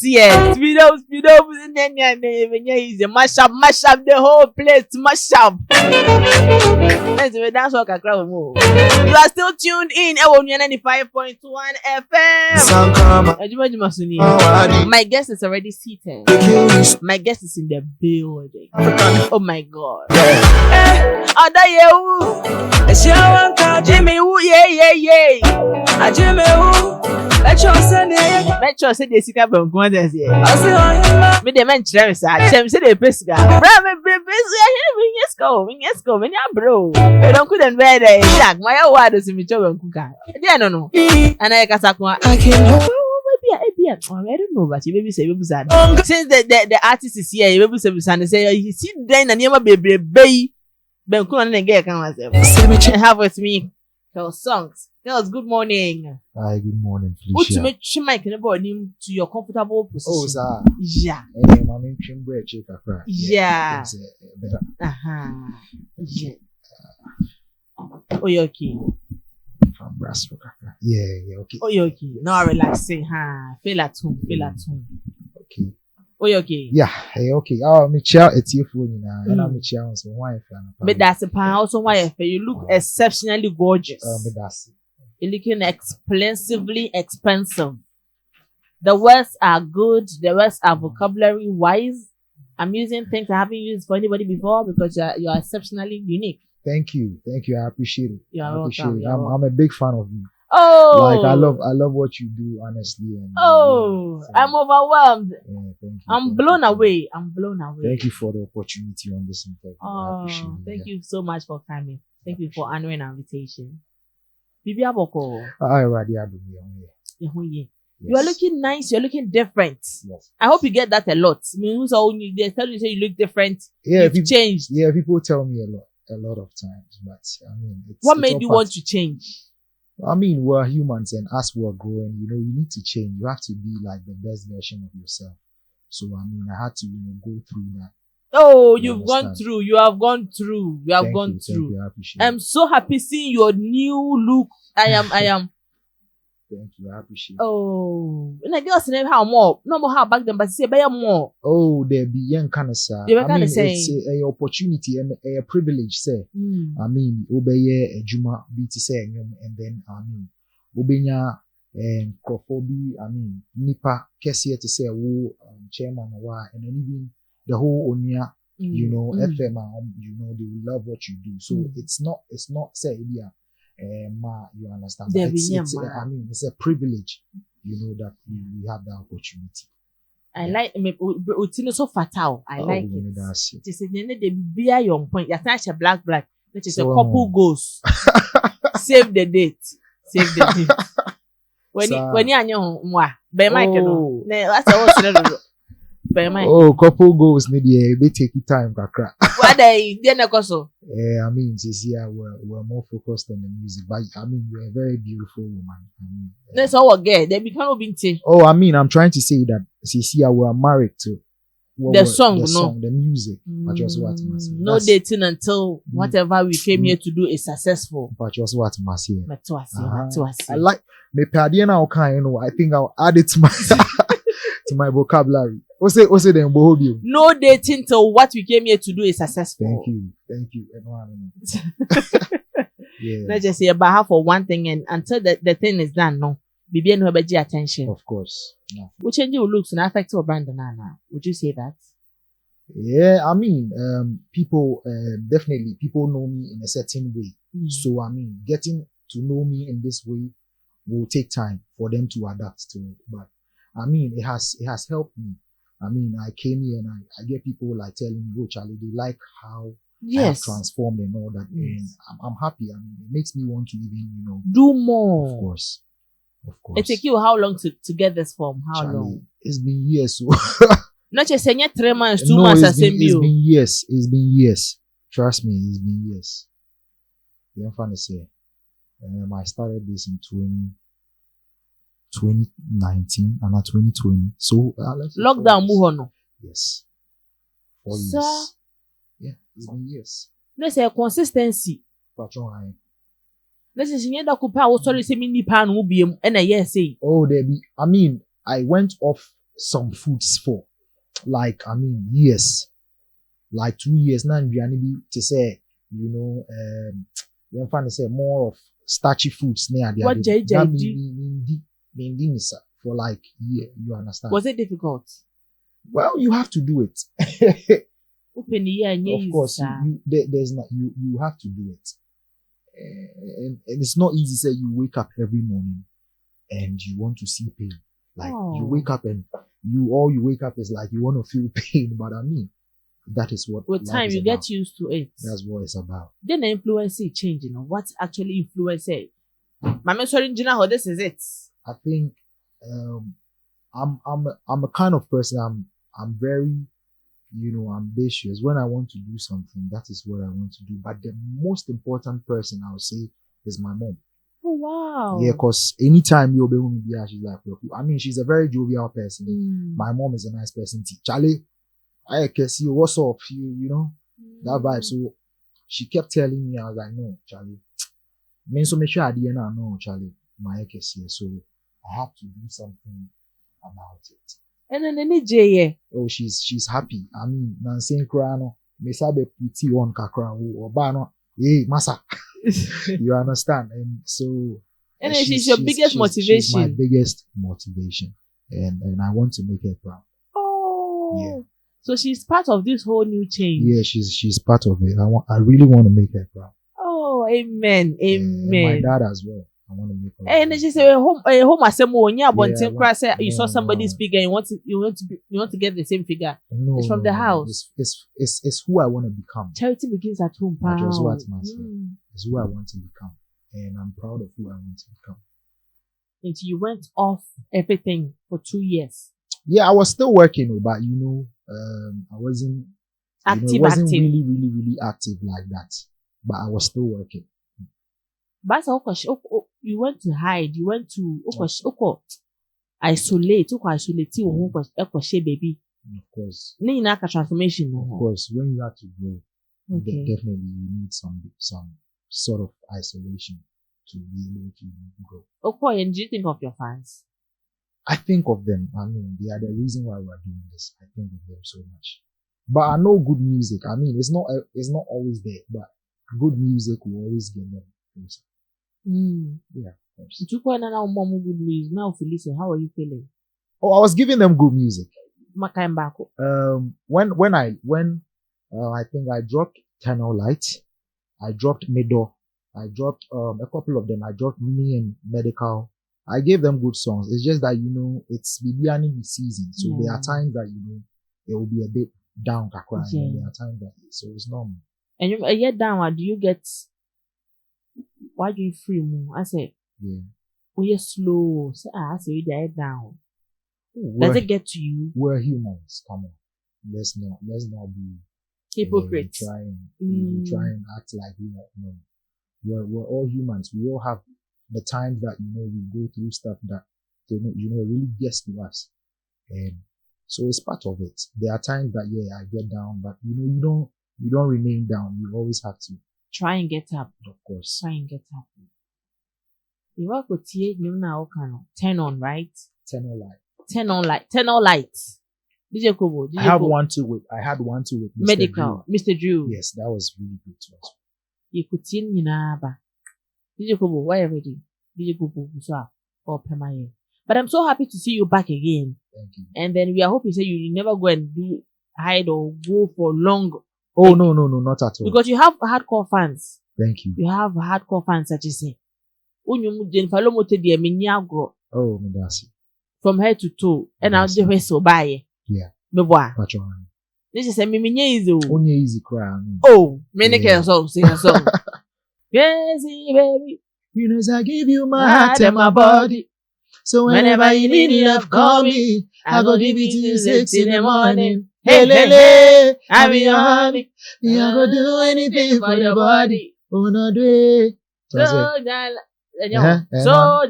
yes. Speed up, and then easy. Mash up the whole place, mash up. That's what I crowd move. You are still tuned in. 95.1 FM. My guest is already seated. My guest is in the building. Oh my God. Ada you. Jimmy, yeah. Jimmy, Metro said they seek up on Quantas. Me the men cherish. Chem said they piss guy. Let's go, when you're bro. I don't couldn't wear the jack. My word is in me job and cook. I don't know. And I can't. Maybe I don't know, but you maybe say since the artist is here, you maybe say you see then and you baby Ben couldn't get have with me. Kurl Songx. Girls, good morning. Hi, good morning, Felicia. What to make sure Mike can about him to your comfortable position? Oh, sir. Yeah. Yeah. Yeah. Oh, you okay? From Brasco. Yeah, okay. Oh, you okay? No, relaxing. Feel at home. Okay. Oh, you okay? Yeah, okay. Oh, me child, it's your phone now. And I'm child, so why? But that's a pan. Also, why? You look exceptionally gorgeous. You're looking explensively expensive. The words are good. The words are vocabulary wise. I'm using things I haven't used for anybody before because you're exceptionally unique. Thank you. I appreciate it. You're welcome. I'm a big fan of you. Oh, like I love what you do, honestly. And, so, I'm overwhelmed. Yeah, thank you. I'm blown away. Thank you for the opportunity on this interview. Oh, thank you so much for coming. Thank you for honoring our invitation. Bibi Aboko. You are looking nice. You're looking different. Yes. I hope you get that a lot. I mean, they tell you say you look different. Yeah, you've changed. Yeah, people tell me a lot of times, but I mean, what made you want to change? I mean, we're humans, and as we're growing, you need to change. You have to be like the best version of yourself. So, I mean, I had to, go through that. Oh, you've gone through. You have gone through. You have gone through. Thank you. I appreciate it. I'm so happy seeing your new look. I am. Thank you. I appreciate it. Oh, and I guess how more. No more how back then, but say buy more. Oh, there be young kind of sir. They were kind of saying it's a opportunity and a privilege, say. I mean, obey a juma beat say and then I mean, obenya Kofobi, I mean, Nipa Kessia to say chairman or and then even the whole Onua, FM, they will love what you do. So it's not say yeah. You understand? It's a privilege, that we have that opportunity. I like me. It's so fatal. I like it. It's the be on point. You're such a black. That is a couple goes. Save the date. When you are young, by Michael. That's all. Oh, couple goals need they take your time, kakra. What they so? I mean, this year we're more focused on the music, but I mean, you're a very beautiful woman. I mean, that's all we get. They become binti. Oh, I mean, I'm trying to say that this year we're married to the music. But just what must no dating until whatever we came here to do is successful. But just what must hear. I like me padiana okay, I think I'll add it to my to my vocabulary. Also then no dating till what we came here to do is successful. Thank you. Yeah. Not just say about half for one thing, and until the thing is done, no. Bibi no be attention. Of course. No. Which change your looks and affect your brand now. Would you say that? Yeah, I mean, people definitely people know me in a certain way. So I mean, getting to know me in this way will take time for them to adapt to it. But I mean, it has helped me. I mean, I came here and I get people like telling me, "Oh, Charlie, they like how I have transformed and all that." Yes. And I'm happy. I mean, it makes me want to even, do more. Of course. It take you how long to get this form? How Charlie, long? It's been years. So not just saying 3 months, 2 months. It's been years. It's been years. Trust me, it's been years. I'm fun to say. I started this in 2019 and 2020. So lockdown move on. Yes. 4 years. Yeah, it's been years. Let's say consistency. Let's say Oh, there be. I mean, I went off some foods for like years, like 2 years now. We to say you find say more of starchy foods near the what JJ for like year. You understand? Was it difficult? Well, you have to do it. Open the year and of course, there's not you have to do it, and it's not easy. Say you wake up every morning and you want to see pain. Like you wake up and you wake up is like you want to feel pain, but that is what with time you get used to it. That's what it's about. Then the influence change, what actually influence it. Mama sorry, Gina, this is it. I think I'm a kind of person, I'm very ambitious. When I want to do something, that is what I want to do. But the most important person I would say is my mom. Oh wow. Yeah, because anytime you'll be with me, she's like, she's a very jovial person. My mom is a nice person too. Charlie, I can see what's up, that vibe. So she kept telling me, I was like, no, Charlie. So make sure I didn't know, Charlie, my case here. So I have to do something about it. And then any J, oh, she's happy. Nancy Krano, Mesabe puti on kakra or bano, hey, massa. You understand? And so and she's your biggest motivation. She's my biggest motivation. And I want to make her proud. Oh. Yeah. So she's part of this whole new change. Yeah, she's part of it. I really want to make her proud. Oh, amen. Amen. And my dad as well. I want to make her proud. And she said, home assembly, you saw somebody's figure and you want to get the same figure. No, it's from the house. It's who I want to become. Charity begins at home. Just what myself. It's who I want to become. And I'm proud of who I want to become. And you went off everything for 2 years. Yeah, I was still working, but I wasn't active. Really, really, really active like that. But I was still working. But you went to hide. You went to isolate. Baby. Of course. Transformation. Of course, when you have to grow, definitely you need some sort of isolation to be able to grow. Okay, and do you think of your fans? I think of them. They are the reason why we're doing this. I think of them so much. But I know good music. It's not always there, but good music will always get them closer. Yeah, of course. Good music. Now, Felicia, how are you feeling? Oh, I was giving them good music. When I think I dropped Tenor Light, I dropped Middle, I dropped a couple of them. I dropped Me and Medical. I gave them good songs. It's just that it's beginning the season, so there are times that it will be a bit down, kakra. And there are times that so it's normal. And you get down. Do you get? Why do you free more? I say, yeah. You're slow. I say you get down. Does it get to you? We're humans. Come on, let's not be hypocrites. Try and act like we are. No, we're all humans. We all have the times that we go through stuff that really gets to us, and so it's part of it. There are times that I get down, but you don't remain down. You always have to try and get up. Of course, try and get up. You work with now, turn on, right? Turn on light. DJ Kobo. I had one too with Mr. Medical, Drew. Mr. Drew. Yes, that was really good to us. You could see DJ Kobo, why ready? DJ Kobo, or Pemaye. But I'm so happy to see you back again. Thank you. And then we are hoping you never go and hide or go for long. Oh, no, not at all. Because you have hardcore fans. Thank you. You have hardcore fans, such as say. Oh, Medasi. From head to toe. And I'll do it so by. Yeah. This is a easy. Only easy cry. Oh, many song, sing a song. Crazy baby. I give you my heart and my body. So whenever you need love, call me. I go give it to you 6 in the morning. Hey, lele, I be your honey. I go do anything for your body. Oh, no, do So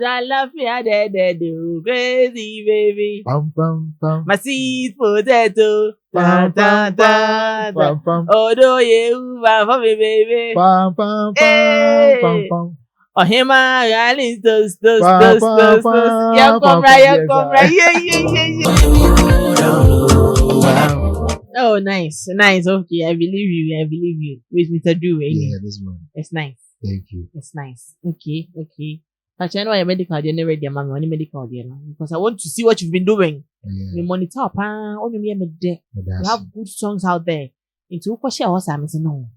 that love me, I do crazy baby. Pum pum pum. My sweet potato. Pum pum pum pum pum. Oh, do you for me, baby? Pum pum pum pum pum. Oh, him, toast. Yeah, come right, yeah. Oh, nice. Okay, I believe you. With Mr. Drew, Yeah, this one. it's nice. Thank you. It's nice. Okay. But I know your medical, you're never there, mommy. Only medical, because I want to see what you've been doing. Yeah. You monitor, on your midday. You have good songs out there. Into Ukosha or Sam is no.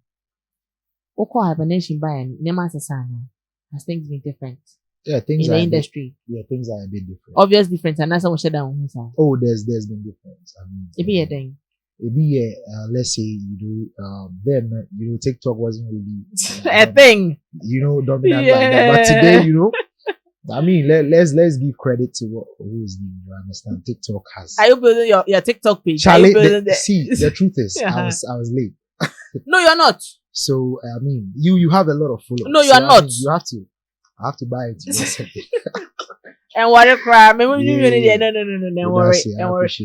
Oko hibernation by Nemas Sana. Has things been different? Yeah, things in the industry. Things are a bit different. Obvious difference, and that's what shut down. Oh, there's been difference. I mean, it be a thing. Let's say then TikTok wasn't really a thing. Dominant like that. But today, I mean, let's give credit to who is doing. You understand? TikTok has. Are you building your TikTok page? Charlie, the truth is, I was late. No, you're not. So I mean, you have a lot of followers. No, you're not. I have to buy it. And what a crap. No, don't worry.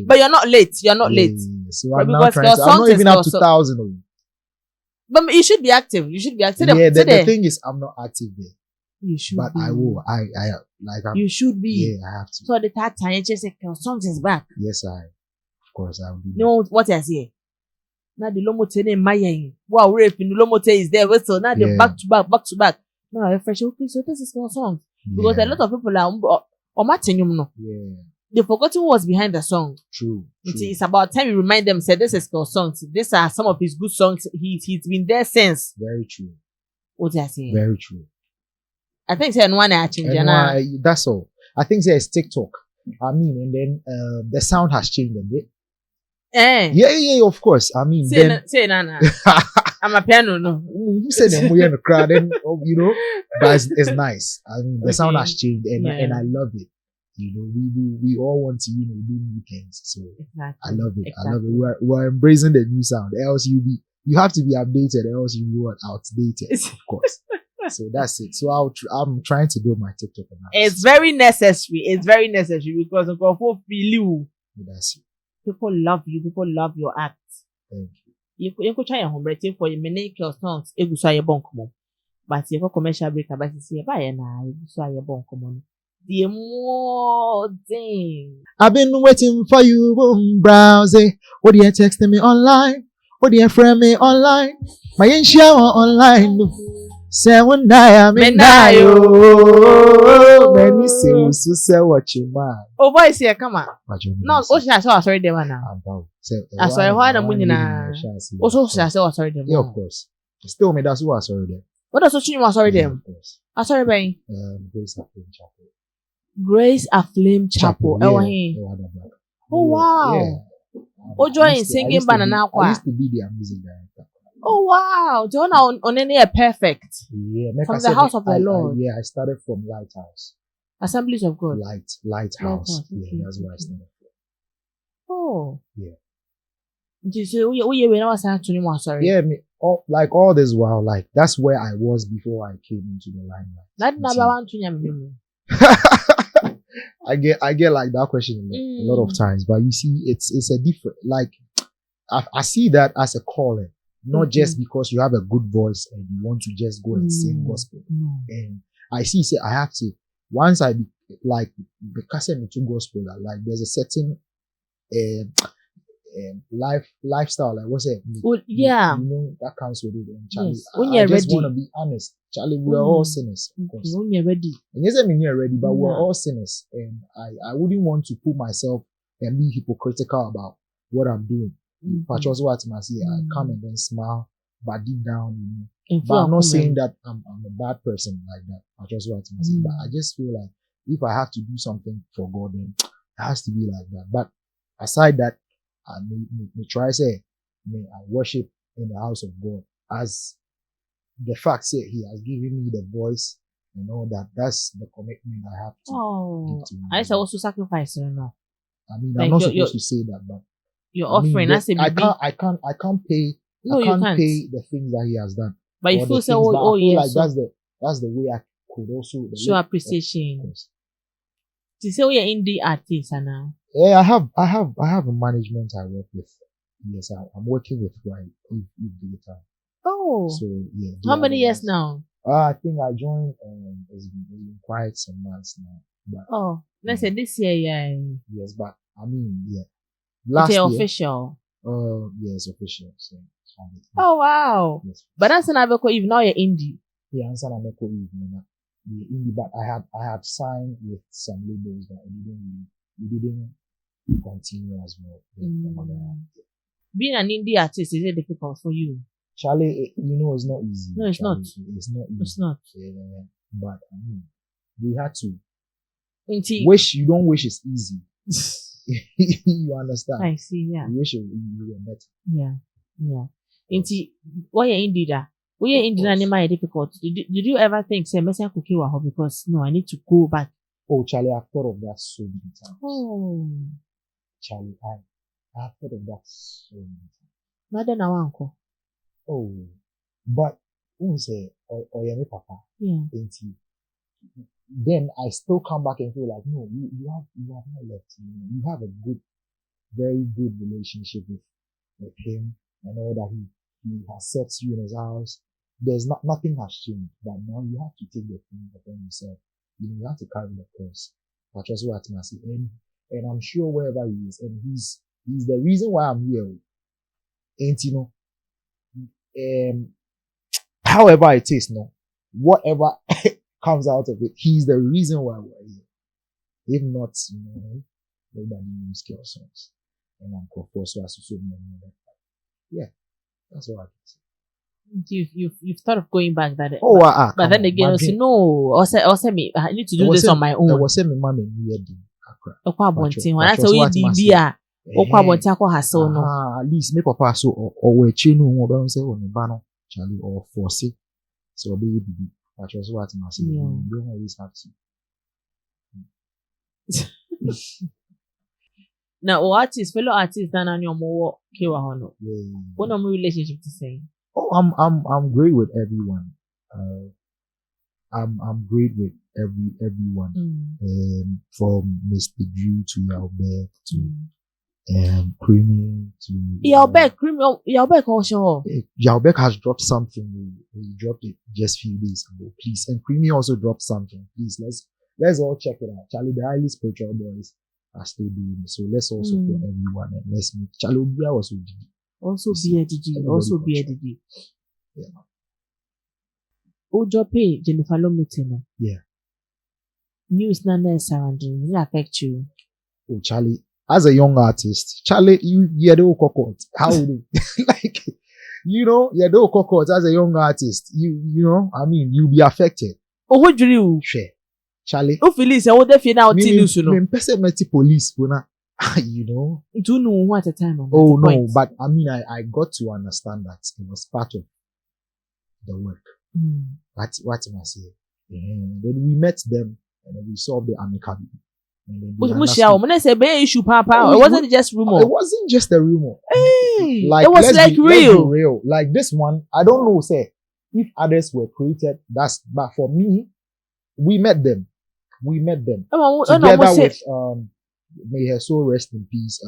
But you're not late. Late. So I'm now trying to. I'm not even up to 1,000. But you should be active. Yeah, the thing is, I'm not active there. You should but be. I will. You should be. Yeah, I have to. So the third time, you just say, Kurl Songx is back. Yes, of course, I will do that. No, what I say? Now the Lomote name Maya. Wow, rape in the Lomote is there. So now they're back to back. No, I fresh. Okay, so this is Kurl Songx. Because a lot of people are they've forgotten what was behind the song. True. It's about time you remind them, say this is Kurl Songx. These are some of his good songs. He's been there since. Very true. What did I say? Very true. I think it's Onua I changed. That's all. I think it's TikTok. I mean, and then the sound has changed a bit. Yeah, of course. I mean, say Nana. I'm a piano, no. Who said them we in the crowd? And but it's nice. I mean, the sound has changed, and I love it. We all want to do new things, so exactly. I love it. Exactly. I love it. We're embracing the new sound. Else you have to be updated. Else you are outdated, of course. So that's it. So I'm trying to build my TikTok account. It's very necessary. Because of people feel you. That's it. People love you. People love your act. Thank you. You could try a home for you many Kurl Songx. You go your bonk come. But you go commercial break. But you see, buy na you go your bonk come. The more thing. I've been waiting for you, browsing. What do you texting me online? What do you friend me online? My shower online. Say one day I'm in many say what you man. Oh boy, see come on. No, I saw sorry them now. I saw why the money na. Also I saw sorry them. Yeah, of course. Still me that's who I sorry them. What does you was sorry them? Of course. I sorry by Grace Aflame Chapel. Oh wow. Yeah. Oh join singing banana. I used to be their music director. Oh wow. John on any perfect. Yeah, from the house of the Lord. I started from Lighthouse. Assemblies of God. Lighthouse. Okay. Yeah, that's where I started from. Oh. Yeah. Sorry. Yeah, all this while, that's where I was before I came into the limelight. I get like that question a lot of times, but you see, it's a different, I see that as a calling, not just because you have a good voice and you want to just go and sing gospel. And I see, I have to, once I because I'm into gospel, there's a certain lifestyle, what's it? Yeah. That comes with it. And Charlie, yes. When you're I just ready. want to be honest. Charlie, we're all sinners, of course. When you're ready. And yes, I mean you're ready, but we're all sinners. And I wouldn't want to put myself and be hypocritical about what I'm doing. But also what I say, I come and then smile, but deep down, but I'm not saying that I'm a bad person like that. But also what I say, but I just feel like if I have to do something for God, then it has to be like that. But aside that, I may try say, I worship in the house of God as the fact say He has given me the voice and all that. That's the commitment I have to give to Him. I also sacrifice, no. I mean, I'm not supposed to say that, but you're offering. I can't pay. No, I can't you can't pay the things that He has done. But you feel so. I feel yeah, like that's the way I could also show appreciation. To say we are indie artists now. Yeah, I have a management I work with. Yes, I'm working with Digital. Oh. So yeah. How many years now? I think I joined. It's been quite some months now. But, let's say this year, yeah. Yes, but I mean, yeah. Last year official. Yes, official. So, oh wow. yes. But that's not because even now you're indie. Yeah, answer na meko even. The indie, but I had signed with some labels that we didn't continue as well. Being an indie artist, is it difficult for you? Charlie, it's not easy. No, it's Charlie, not. It's not easy. It's not. But we had to. Indeed. You don't wish it's easy. You understand? I see, yeah. You wish you were better. Yeah. Indeed, why you indie that? Why you indie that name difficult? Did you ever think, say, Messi cookie wa because no, I need to go back? Oh, Charlie, I've thought of that so many times. Oh. Charlie, I've thought of that so many times. Not then I want. Oh, but who say or your papa? Yeah. Then I still come back and feel like no, you have not left. You have a very good relationship with him and all that he has set you in his house. There's nothing has changed, but now you have to take the thing upon yourself. You have to carry the cross. That's just what I say. And I'm sure wherever he is, and he's the reason why I'm here. And however it is, no, whatever comes out of it, he's the reason why we're here. If not, nobody knows Kurl Songx. And I'm Kurl so as to that. Yeah, that's what I can say. You've thought of going back that. Oh, but then again, also no. Also me, I need to do this on my own. I was saying, my mom in here. When I tell you the at least make papa so or we chain no say on the Charlie or force it. So baby, that was what I say. You don't always have to. Now, fellow artists than on your more Kiwa Hono. What am relationship to say? Oh, I'm great with everyone. I'm great with everyone. From Mr. Drew to Yalbert to Creamy to Yalbert also. Yalbert has dropped something. He dropped it just few days ago. Please, and Creamy also dropped something. Please, let's all check it out. Charlie, the highly spiritual boys are still doing it. So let's all support everyone and let's meet. Charlie Obia was also be a DD. Yeah. Ojo pay Jennifer Lomutino. Yeah. News none surrounding will affect you. Oh, Charlie, as a young artist, Charlie, you're the cockot. How would it? Like, you're the cockot as a young artist. You'll be affected. Oh, what do you? Sure. Charlie. Oh, Felicia, what if you now police, Do know what a time. Oh no, point. But I got to understand that it was part of the work. What am I saying? Then we met them and then we solved the amicably. It wasn't just rumor. It wasn't just a rumor. Hey, it was like real. Like this one, I don't know, say if others were created, but for me, we met them. Together with may her soul rest in peace.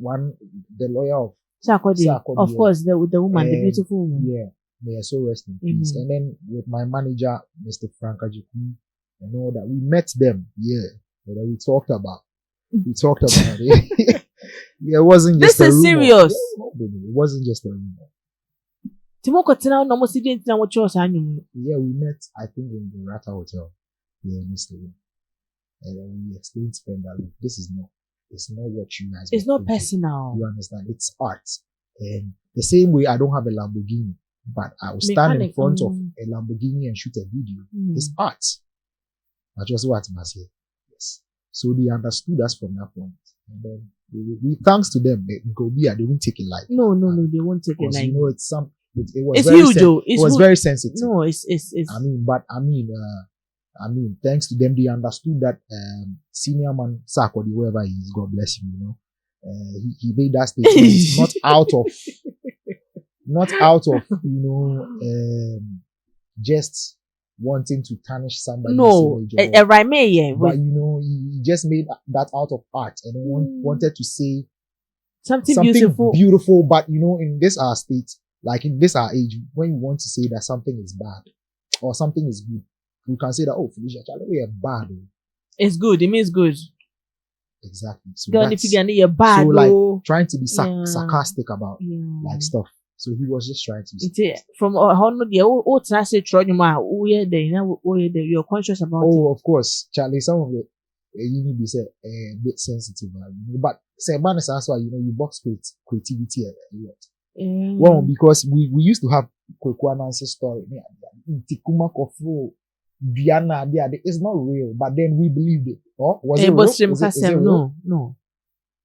The lawyer of Sarkodie. Of course, the woman, the beautiful woman. Yeah, may her soul rest in peace. And then with my manager, Mr. Frank Ajiku, and all that, we met them. Yeah, that we talked about. It. Yeah, it wasn't just a rumor. This is serious. It wasn't just a rumor. Yeah, we met, I think, in the Rata Hotel. Yeah, Mr. And then we explained to them that it's not what you guys. It's not personal. You understand? It's art. And the same way, I don't have a Lamborghini, but I will stand in front of a Lamborghini and shoot a video. It's art. That's just what I must say. Yes. So they understood us from that point. And then we thanks to them, they won't take it light. No, they won't take it light. It was it's very huge, though. It was very sensitive. No, it's. Thanks to them, they understood that senior man Sarkodie, whoever he is, God bless him. He made that statement not out of just wanting to tarnish somebody. No, a rhyme, yeah. But he just made that out of art and wanted to say something beautiful. But in this our state, like in this our age, when you want to say that something is bad or something is good, you can say that, oh, Felicia, Charlie, we are bad. It's good. It means good. Exactly. So Girl, if you get bad, so like trying to be sarcastic about like stuff. So he was just trying to. From how no the old say you're conscious about it. Of course, Charlie. Some of it you need to be a bit sensitive, but say man is also you box creativity a lot. Well, because we used to have Kwekwanan's story. Tikuma Kofu, Diana, it's not real, but then we believed it. Oh, was it real? Is it real? No.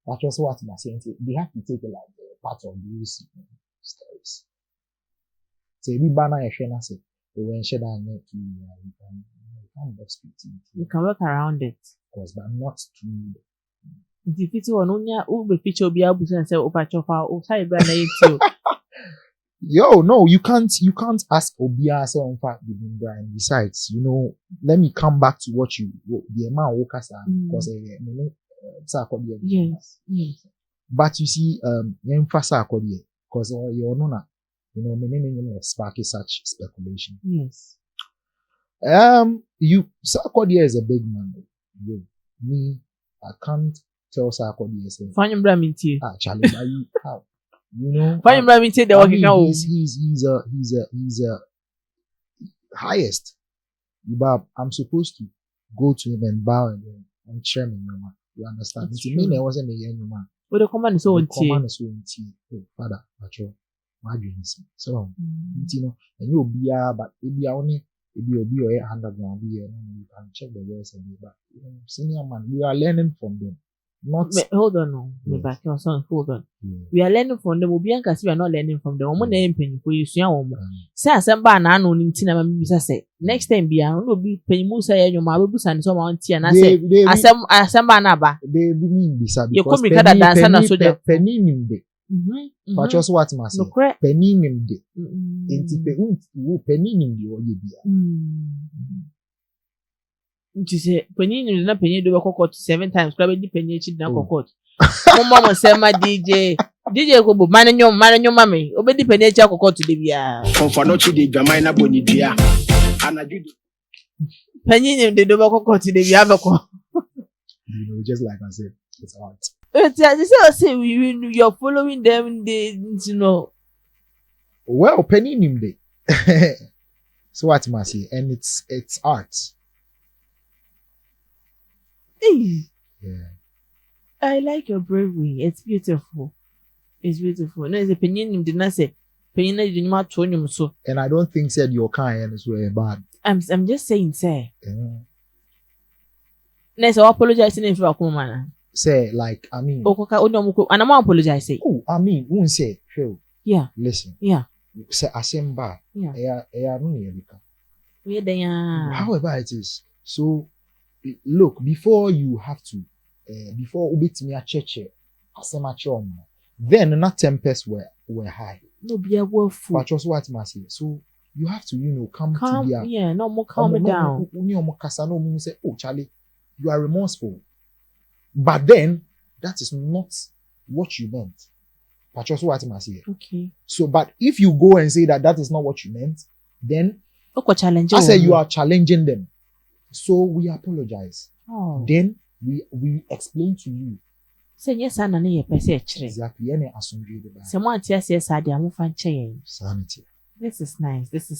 That was what I'm saying. They have to take it like part of these stories. Say we banner a share say when share that net you can box creativity. You can work around it. Of course, but not too. The picture on Onua ube picture be able to say opa chofa o say brand na Yo, no, you can't ask Obia say on fact the brand. Besides, let me come back to the amount wokasa because yes. But you see, emphasize because you're not, sparking such speculation. Yes. Sarkodie is a big man. Me, I can't tell Sarkodie is a. Fine, Braminti. Charlie, how? Fine, Braminti. He's a highest. But I'm supposed to go to him and bow and cheer me, you understand? It's me, I wasn't a young man. But the command is so Father, my dreams. So, and you'll be but if you only. If you'll be underground, you can check the words and but senior man, we are learning from them. Hold on, hold on. We are learning from them. We are not learning from them. Say next time be no be penny musa ya nyoma abebusa ni so ma ntia na say asem ba na ba they be mean bisa because penny nimde but just what must say penny nimde enti penny nimde o ye bia nti say penny nimde na penny do be kokot 7 times kwa be di penny echi na kokot mama mo say ma DJ ko bo manenyo mame obedi penny echi kokot de bia for no chi de dwamai na bonidua anaju penny nimde do be kokot de bia be ko just like I said it's art. You're following them, Well, penny nimde. So what must say? And it's art. Hey. Yeah. I like your bravery. It's beautiful. No, it's a penny nimde na say penny na you ma tonyum so. And I don't think said your kind is very bad. I'm just saying, say. Yeah. Next, I apologize if you are man. Say like I mean. And I'm apologize. Say. Oh, I mean, won't say. Phil. Yeah. Listen. Yeah. Say asemba. Yeah. However it is. So look, before you have to, before ubitimi acheche asema choma, then not tempest were high. No be a wolf. But just what must say. So you have to, come to the. Yeah, no more calm down. Say, oh Charlie, you are remorseful. But then, that is not what you meant. Okay. So, but if you go and say that is not what you meant, then I say you are challenging them. So we apologize. Oh. Then we explain to you. Say yes, I know you exactly. Sanity. This is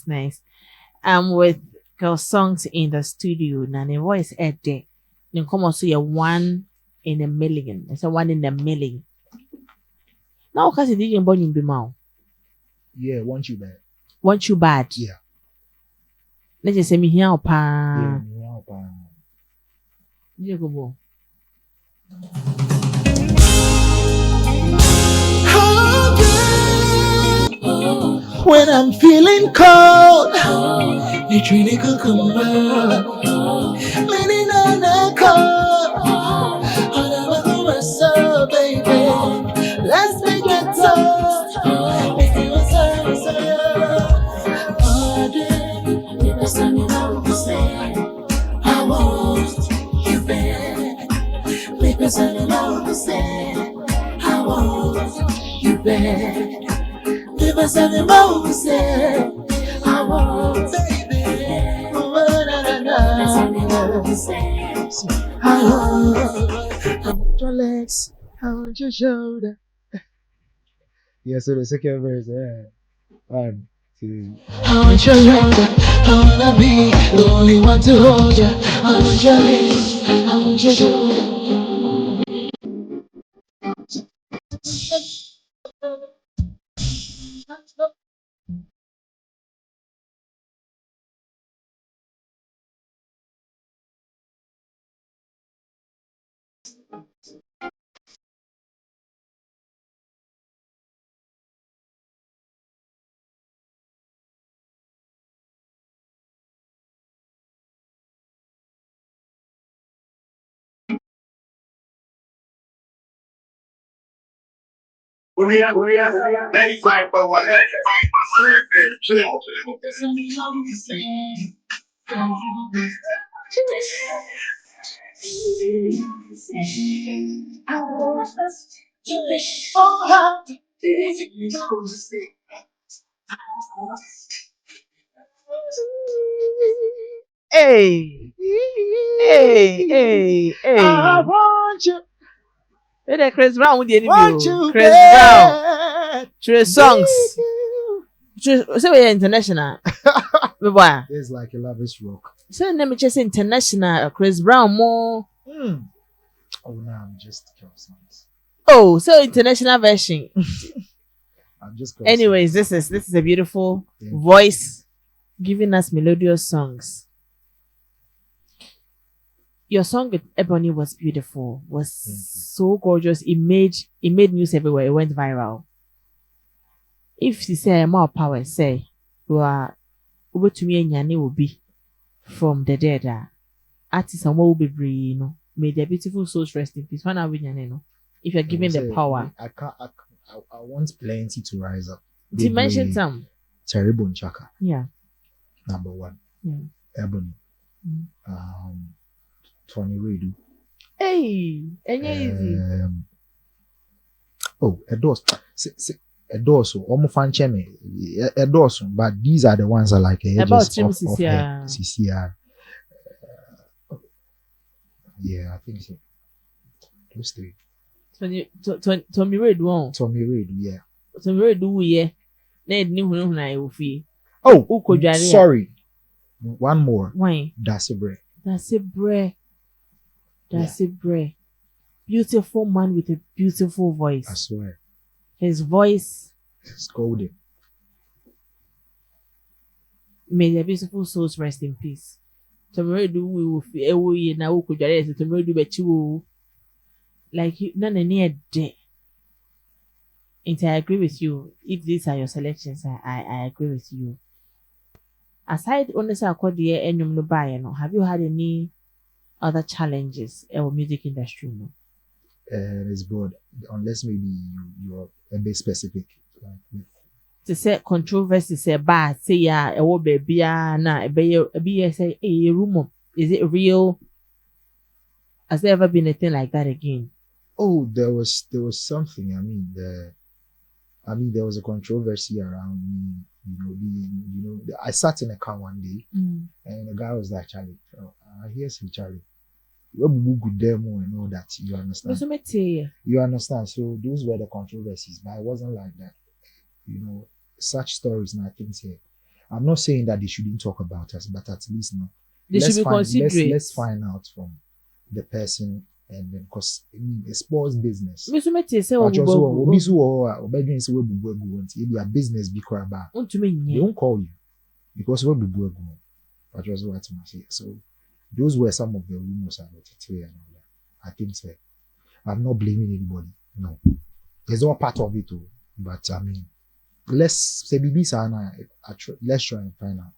nice. I'm with Kurl Songx in the studio. Now the voice at there. Then come on, see a 1 in a million. It's a 1 in a million. Now, because it didn't born in Bimau. Yeah, want you bad. Want you bad? Yeah. Let's just say me here, pa. Yeah, me here, pa. Yeah, go. When I'm feeling cold, you treat it come baby, let's make it toast. If you I want you back. Because I want you back. Because I want baby. I want your legs, I want your shoulder. Yeah, so the second verse, 1, 2. I want your shoulder, I wanna be the only one to hold you. I want your legs, I want your shoulder. They fight for what? Hey, hey. I want you, Hey, the Chris Brown with the want enemy. you, Chris Brown. bad. Kurl Songx. So we international. Boy. It's like a lavish rock. So let me just say international. Chris Brown more. Oh, no, I'm just Kurl Songx. Oh, so international version. I'm just Kurl Anyways, Songx. this is a beautiful Thank you. voice giving us melodious songs. Your song with Ebony was beautiful, was so gorgeous. It made news everywhere. It went viral. If she say more power, say you are over to me and Yanni will be from the dead. Artists and what will be brave, you know. May their beautiful souls rest in peace. One hour, you know. If you're given the power, I want plenty to rise up. to mention some. Terrible Chaka, Yeah. number 1. Yeah. Ebony. Tony Redu. Hey, and easy. Oh, a dorsal, almost fan cheme, a dorsal, but these are the ones that like About edges Trim of CCR. CCR. Yeah, I think so. Those 3. Tommy Reid won. Tommy Redu, yeah. Tommy Reid do yeah. Need new one I will feel. Oh, Jaria. sorry. One more. Why? That's a break. That's a bre. That's a bre. Beautiful man with a beautiful voice. I swear. His voice. It's golden. May the beautiful souls rest in peace. Tomorrow do we will feel ye now could you tomorrow do bet you like none near day. And I agree with you. If these are your selections, I agree with you. Aside on this accordia and you no buy, no, have you had any other challenges in the music industry? No? It's broad, unless maybe you're a bit specific. Like with To say controversy, say bad, say yeah, a wo baby, na a be say a rumor. Is it real? Has there ever been a thing like that again? Oh, there was something. I mean, there was a controversy around me. I sat in a car one day, and the guy was like, "Charlie, here's you, Charlie. You're good demo and all that. You understand? You understand? So those were the controversies, but it wasn't like that. Such stories and things here. I'm not saying that they shouldn't talk about us, but at least they should be considerate. Let's find out from the person, and then because it's sports business. Their business be crab. They won't call you because we're but was what I say. So those were some of the rumors about it and all that. I think so. I'm not blaming anybody. No, it's all part of it too. But I mean, let's say let's try and find out.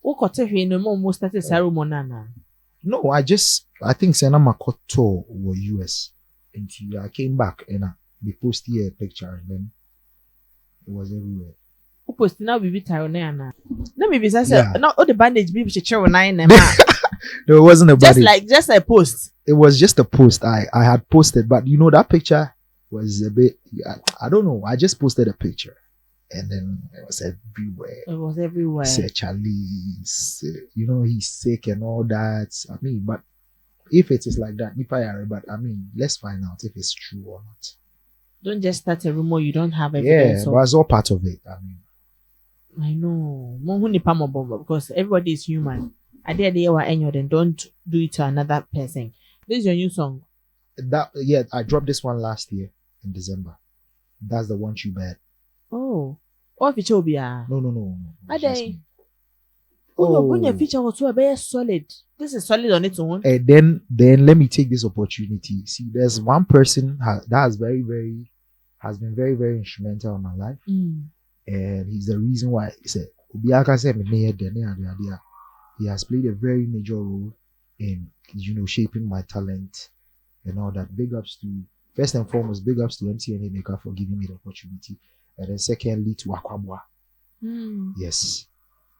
No, I think Sena Makoto was US. Until I came back and they posted a picture and then it was everywhere. Who posted now be Tyrone? Let me be not all the bandage be chair nine. No, it wasn't a bandage. Just a post. It was just a post I had posted, but that picture was a bit. I don't know. I just posted a picture, and then it was everywhere. It was everywhere. Say Charlie, he's sick and all that. I mean, but if it is like that, nipa yare, but I mean, let's find out if it's true or not. Don't just start a rumor you don't have evidence. Yeah, but it's all part of it. I mean, I know. Because everybody is human. At the end of the day, then don't do it to another person. This is your new song. I dropped this one last year in December. That's the one you bet. Oh. What feature will be? No. Are they? Oh, when your feature was so very solid. This is solid on its own. And then let me take this opportunity. See, there's one person that has been very, very instrumental in my life. And he's the reason why he said, he has played a very major role in, shaping my talent and all that. First and foremost, big ups to MTN Maker for giving me the opportunity. And then secondly to Akwabwa. Yes.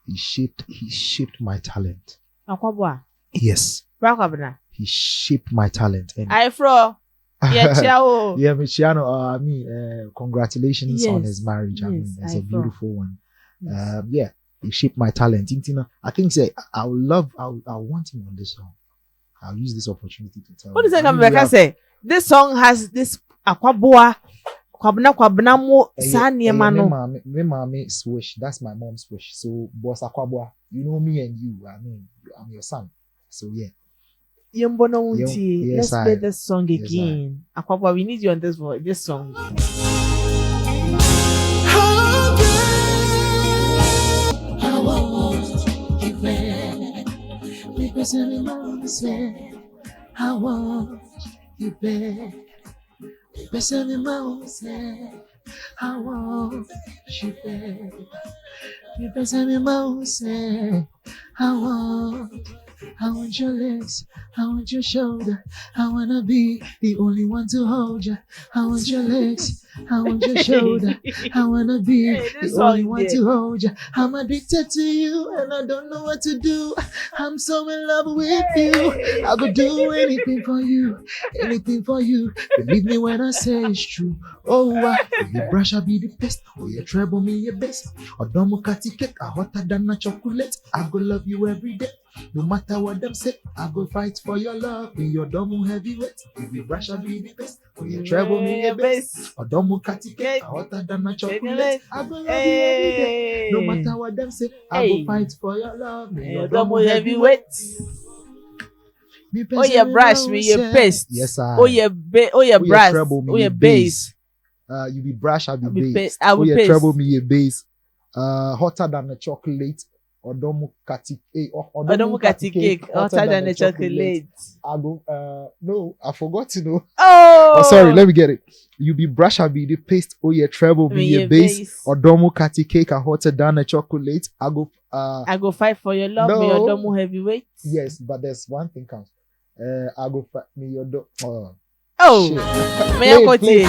He shaped my talent. Akwabwa? Yes. Akwabwa? He shaped my talent. And yeah, ciao. Yeah, Michiano, congratulations on his marriage. Yes, it's a beautiful one. Yes. He shaped my talent. I think I want him on this song. I'll use this opportunity to tell him. What does that come back and say? This song has this Akwabwa. Kwabna mo sanye mano. Me mama swish. That's my mom's wish. So boss Akwabwa, you know me and you. I mean, I'm your son. So yeah. Let's play this song again. Akwabwa, we need you on this song. I want you back. Person in my own say, I want you back. Person in my own say, I want your legs, I want your shoulder. I wanna be the only one to hold you. I want your legs, I want your shoulder. I wanna be the only one to hold you. I'm addicted to you and I don't know what to do. I'm so in love with you. I could do anything for you, anything for you. Believe me when I say it's true. Oh, your brush I be the best. Oh, your treble me your best. Or don't cake, I hotter than a chocolate. I go love you every day. No matter what them say, I go fight for your love. In your domu heavyweight, if you brush I be the best. For your treble me your best. Or domu cake, hotter than a chocolate. I go love you every day. No matter what them say, I go fight for your love. In your domu heavyweight. Oh yeah, brush me your best. Yes, I. Oh yeah, brush. Oh yeah, bass. You be brush, I be bass. I will bass. Treble me your bass. Hotter than a chocolate. Odomu kati cake, hotter than a chocolate. I go, no, I forgot to know. Oh, sorry, let me get it. You be brush, I be the paste. Oh yeah, treble be your bass. Odomu kati cake, hotter than a chocolate. I go fight for your love. Me odomu heavyweight. Yes, but there's one thing counts. I go fight me your may I continue?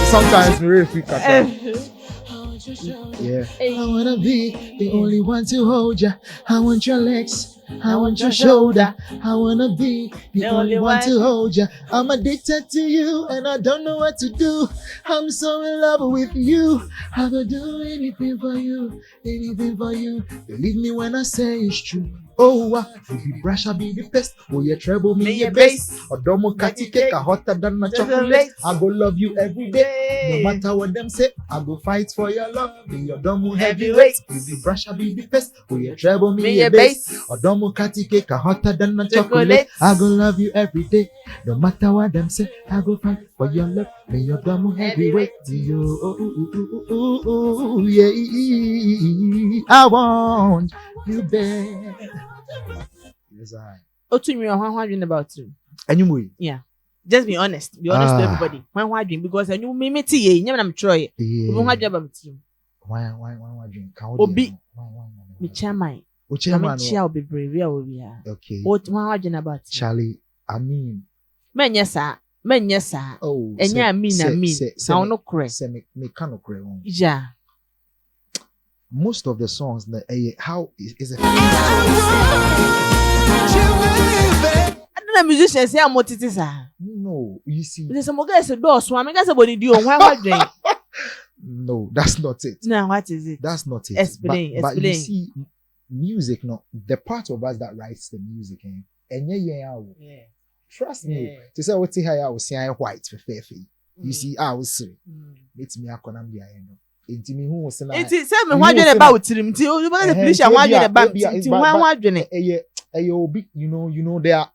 Sometimes we really freak out. Yeah. I wanna be the only one to hold ya. I want your legs, I want your shoulder. I wanna be the only one to hold ya. I'm addicted to you and I don't know what to do. I'm so in love with you. I will do anything for you, anything for you. Believe me when I say it's true. Oh, if you brush, I'll be the best. Oh, you treble me your best. Or domo kati cake, hotter than my chocolate. I go love you every day. No matter what them say, I go fight for your love. Be your domo heavyweight. If you brush, I'll be the best. Oh, you treble me your best. Or domo kati cake, hotter than my chocolate. I go love you every day. No matter what them say, I go fight for your love. Be your domo heavyweight. Yeah, I want you back. Yes, I. About you. Anyway. Yeah. Just be honest. Be honest to everybody. When dream because I knew me tea. You never try. Why drink? Obi. Me chairman. Chairman. Chair be brave. Okay. What dream about Charlie? I mean. Men yes sir. Oh. And yeah, me. Sound no correct. Me can't correct. Yeah. Most of the songs that how is it? I don't know musicians say I'm what it is. No, you see. There's some guys say do so. I mean, guys somebody do. Why drink? No, that's not it. No, what is it? That's not it. Explain. But you see, music. No, the part of us that writes the music, enye yen awo. Trust me. To say what here I was saying white for fair. You see, I was saying, it's me akona bia no. Enti me hu wo se na. Enti say me hwadwe ne ba wotirim ti o ba na Felicia hwadwe ne ba enti hwadwe ne. Obi you know they are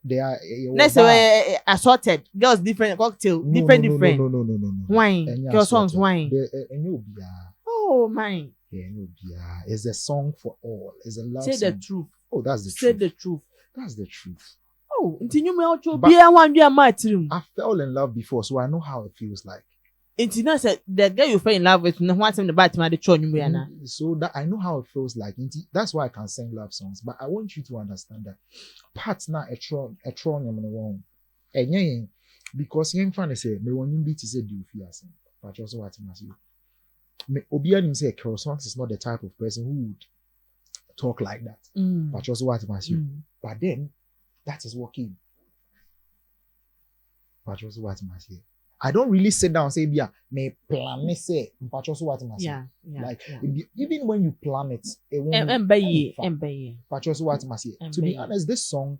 they are let's say assorted girls different cocktail different. No. Wine Kurl Songx wine. Oh my. It's a song for all. It's a love song. Say the truth. Oh, that's the truth. Say the truth. That's the truth. Oh, I fell in love before, so I know how it feels like. The girl you fell in love with, so that I know how it feels like. That's why I can sing love songs. But I want you to understand that parts not a tron because you're trying to say me when you beat is a do fear sing. But also what must you me Obianim say Kurl Songx is not the type of person who would talk like that. But also what must you? But then that is working. But also what must you? I don't really sit down and say, "Bia, me plan me say." But also what must you? Even when you plan it, it won't. But also what must you? To be honest, this song,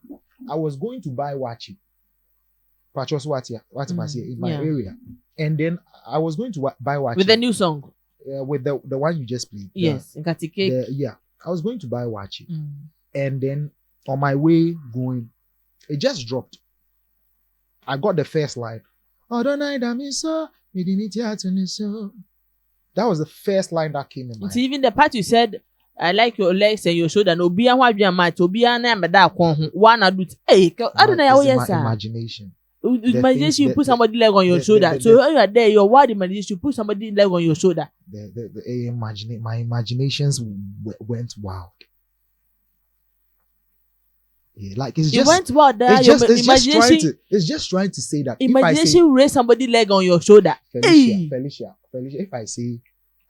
I was going to buy Wachi. But also what must you in my area, and then I was going to buy Wachi with the new song. With the one you just played. Yes, in Katikake. I was going to buy Wachi. And then on my way going, it just dropped. I got the first line. That was the first line that came in my head. Even the part you said, I like your legs and your shoulder. No, be one imagination. Imagination, you put somebody's leg on your shoulder. So when you are there, your word imagination, you put somebody's leg on your shoulder. My imaginations went wild. Yeah, like it's just went wild. It's just trying to say that imagination raise somebody's leg on your shoulder. Felicia. If I say,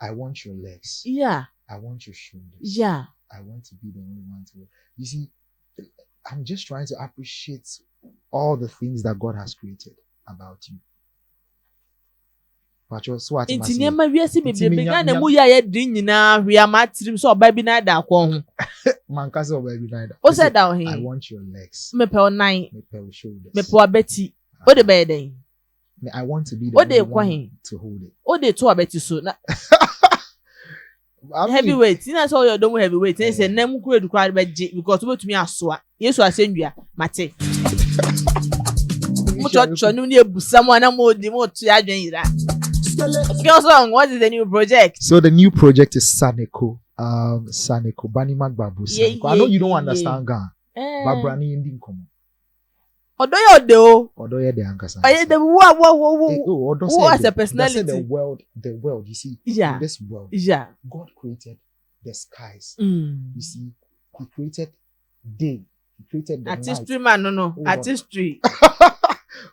I want your legs. Yeah. I want your shoulders. Yeah. I want to be the only one to. You see, I'm just trying to appreciate all the things that God has created about you. But you so what I want you your legs. I want to be the only one to hold it. Heavyweight. That's all you're doing heavyweight. They say name could require because what to me as so. Yes, I send you Mate. Someone more to Kurl Songx, what is the new project? So the new project is Saneko. Saneko Bani Magbabu. I know you don't understand Ghana. But Brani Indian come. Odoyo de ankasa. Who as a personality? The world, you see, in this world, God created the skies. You see, He created day. He created the artistry, night. Man, no. Artistry.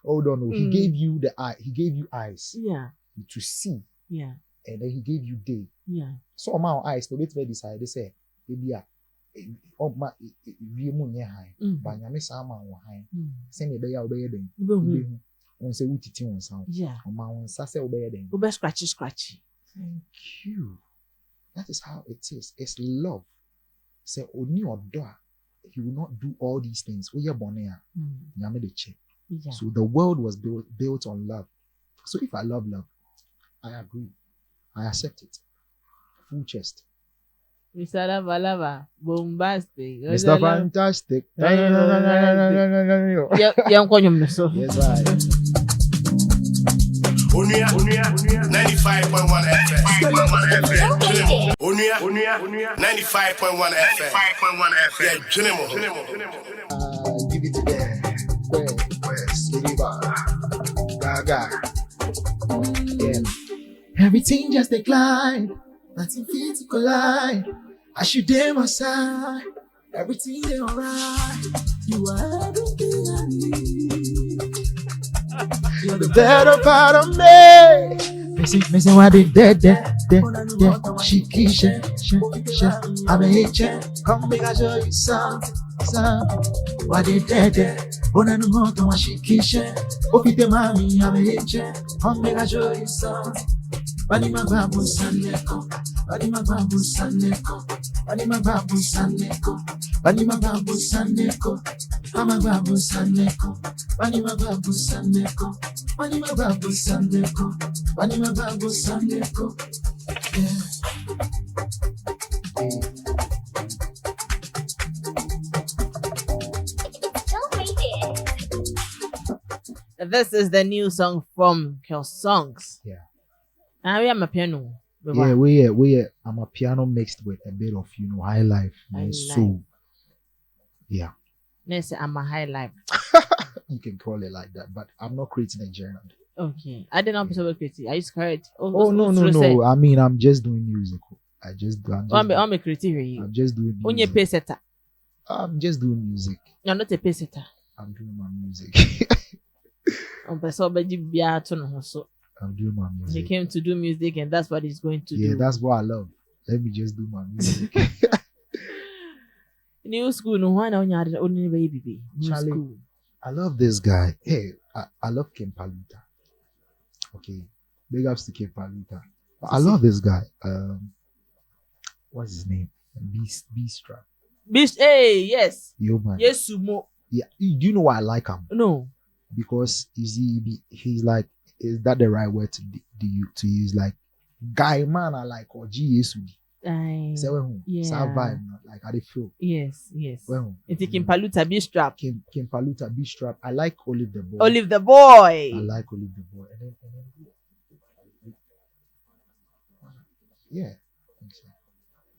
Hold on, no. He gave you the eye. He gave you eyes. Yeah. To see. Yeah. And then He gave you day. Yeah. So amount eyes to wait decide. They say, maybe my high. But you miss high. Send a day obey them. On say we teach on sound. Yeah. On my own sase obey them. Go scratchy. Thank you. That is how it is. It's love. Say only or door. He will not do all these things. We are born here. So the world was built on love. So if I love love, I agree. I accept it. Full chest. Mr. Lava, bombastic. Mr. Fantastic. Yes, right. Onua 95.1 FM. Onua 95.1 FM. Give it to them. Gaga. Yeah. Everything just declined. Nothing fit to collide. I should dare my side. Everything is alright. You are everything I need. You're the better part of me. Missing what they dead. She I'm a hitcher. Come make I show you something. What they dead. When I know what she kisha. Opite mami, I'm a hitcher. Come make I show you something. Banima babu saneko, banima babu saneko, banima babu saneko, banima babu saneko, mama babu saneko, banima babu saneko, banima babu saneko, banima babu saneko. This is the new song from Kurl Songx. Yeah. And we have a piano. Yeah, we I'm a piano mixed with a bit of high life and soul. Yeah. Let's say I'm a high life. You can call it like that, but I'm not creating a genre. Okay. I didn't know creative. I just heard. No. I mean, I'm just doing music. I'm just I'm a creative. I'm just doing music. On your pay setter. I'm just doing music. You're not a pay setter. I'm doing my music. I'm doing my music. He came to do music, and that's what he's going to do. Yeah, that's what I love. Let me just do my music. New school, no one on your only baby. Charlie, school. I love this guy. Hey, I love Kim Paluta. Okay, big ups to Kim Paluta. I love this guy. What's his name? Beastrap. Beast. Hey, yes. Yo man. Yes, sumo. Yeah. Do you know why I like him? No. Because he's like, is that the right word to use? Like, guy man, I like or GSU. Yeah. Vibe, like how they feel. Yes. Well, it's Kim Paluta Beastrap. Kim Paluta Beastrap. I like Olive the Boy. Olive the Boy. I like Olive the Boy. And then yeah.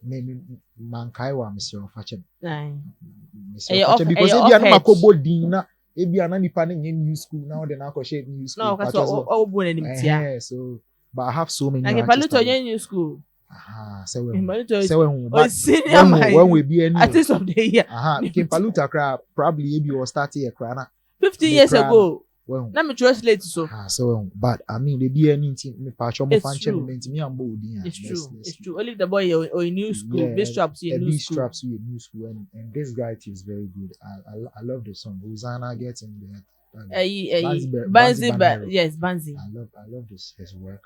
Maybe Mankaiwa Mr. Fachem. Because if you are not Makobo Dina, if you are not new school now, then I share new school. No, because so but I have so many. Like Paluto new school. So when we be any artist of the year. Kim Paluta probably be or start here 50 years ago. Well, let me translate so. So but I mean the be anything me patcho mo fan channel me am bold. It's true. Only the boy or a new school, Beastrap's in new school. Beastrap's in new school and this guy is very good. I love the song. Hosanna gets in there. Banzi. Yes, Banzi. I love his work.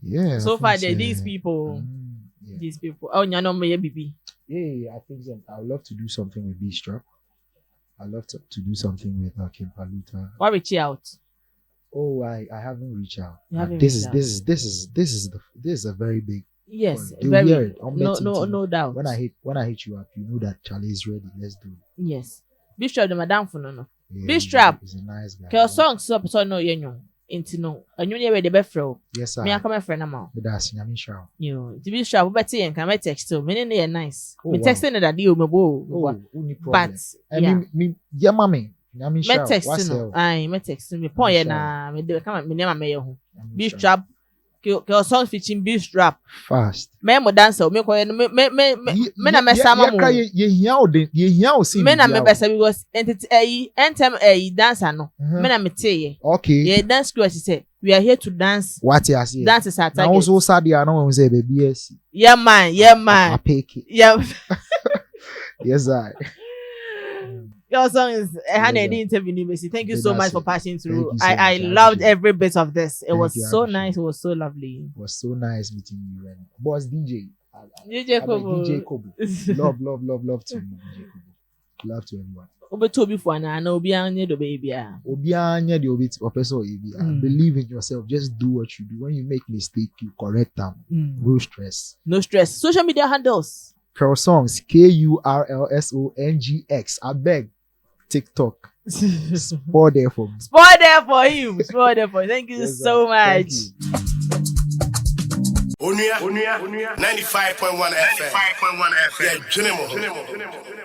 Yeah. So far these people. Oh, you know me, baby. Yeah, I think I would love to do something with Beastrap. I love to do something with Kim Paluta. Why reach out? Oh, I haven't reached out. This is a very big. Yes, very. No doubt. When I hit you up, you know that Charlie is ready. Let's do it. Yes, Beastrap the madam for no. Yeah, Beastrap is a nice guy. Kurl Songx so no yenyo. Into no, and you never the best friend. Yes, sir. Me I come a friend now. But that's Nyami Shao. You, the Beastrap, but see, and can I text too? Me near nice. Me texting that deal me bo. But me, yeah, mommy. Nyami Shao. Me texting. Aye, me texting me. Point na me do come me name me yo. Beastrap. Kurl Songx featuring Beastrap. Fast. Me mo dancer. Me ko me na me sama mo. Ye hiao see. Me na me besa because entem dancer no. Me na me tell. Okay. Yeah, dance crew say we are here to dance. What you say? Dance is our target. Now also sad you know when say baby yes. Yeah man. I pick it. Yeah. Yes I. Your song is an interview. Thank you so much for passing through. I loved every bit of this. It was so nice. It was so lovely. It was so nice meeting you and boss DJ. DJ Kobo. Love to you, DJ Kobo. Love to everyone. Toby for an Obianya the baby. Obianya the obit professor. Believe in yourself. Just do what you do. When you make mistake, you correct them. No stress. No stress. Social media handles. Kurl Songx. KURLSONGX. I beg. TikTok. Spore there for me. Spore there for you. Thank you so much. Onua 95.1 FM. Yeah, Junimo.